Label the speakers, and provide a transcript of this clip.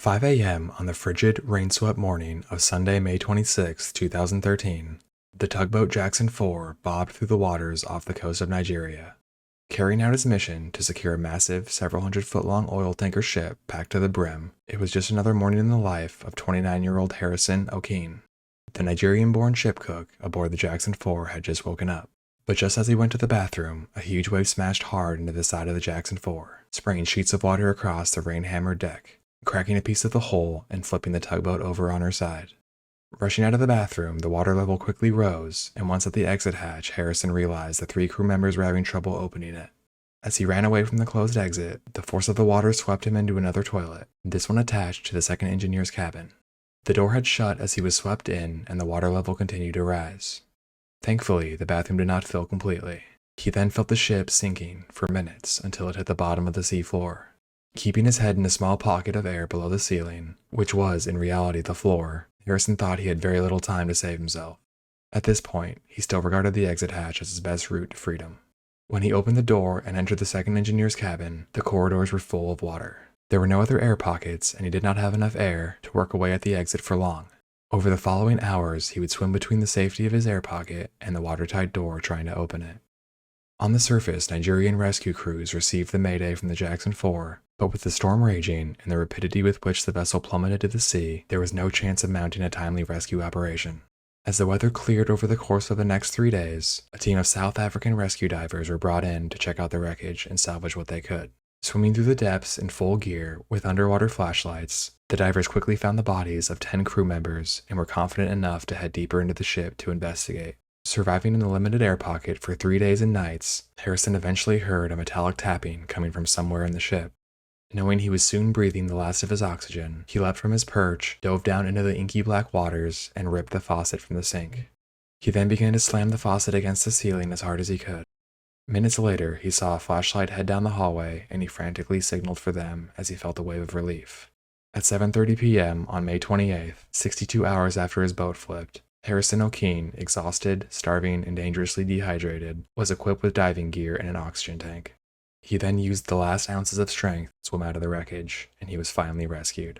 Speaker 1: 5 a.m. on the frigid, rain-swept morning of Sunday, May 26, 2013, the tugboat Jackson 4 bobbed through the waters off the coast of Nigeria. Carrying out its mission to secure a massive, several hundred-foot-long oil tanker ship packed to the brim, it was just another morning in the life of 29-year-old Harrison Okene. The Nigerian-born ship cook aboard the Jackson 4 had just woken up. But just as he went to the bathroom, a huge wave smashed hard into the side of the Jackson 4, spraying sheets of water across the rain-hammered deck, cracking a piece of the hull and flipping the tugboat over on her side. Rushing out of the bathroom, the water level quickly rose, and once at the exit hatch, Harrison realized the 3 crew members were having trouble opening it. As he ran away from the closed exit, the force of the water swept him into another toilet, this one attached to the second engineer's cabin. The door had shut as he was swept in, and the water level continued to rise. Thankfully, the bathroom did not fill completely. He then felt the ship sinking for minutes until it hit the bottom of the sea floor. Keeping his head in a small pocket of air below the ceiling, which was in reality the floor, Harrison thought he had very little time to save himself. At this point, he still regarded the exit hatch as his best route to freedom. When he opened the door and entered the second engineer's cabin, the corridors were full of water. There were no other air pockets, and he did not have enough air to work away at the exit for long. Over the following hours, he would swim between the safety of his air pocket and the watertight door trying to open it. On the surface, Nigerian rescue crews received the mayday from the Jackson 4, but with the storm raging and the rapidity with which the vessel plummeted to the sea, there was no chance of mounting a timely rescue operation. As the weather cleared over the course of the next 3 days, a team of South African rescue divers were brought in to check out the wreckage and salvage what they could. Swimming through the depths in full gear with underwater flashlights, the divers quickly found the bodies of 10 crew members and were confident enough to head deeper into the ship to investigate. Surviving in the limited air pocket for 3 days and nights, Harrison eventually heard a metallic tapping coming from somewhere in the ship. Knowing he was soon breathing the last of his oxygen, he leapt from his perch, dove down into the inky black waters, and ripped the faucet from the sink. He then began to slam the faucet against the ceiling as hard as he could. Minutes later, he saw a flashlight head down the hallway, and he frantically signaled for them as he felt a wave of relief. At 7:30 p.m. on May 28th, 62 hours after his boat flipped, Harrison Okene, exhausted, starving, and dangerously dehydrated, was equipped with diving gear and an oxygen tank. He then used the last ounces of strength to swim out of the wreckage, and he was finally rescued.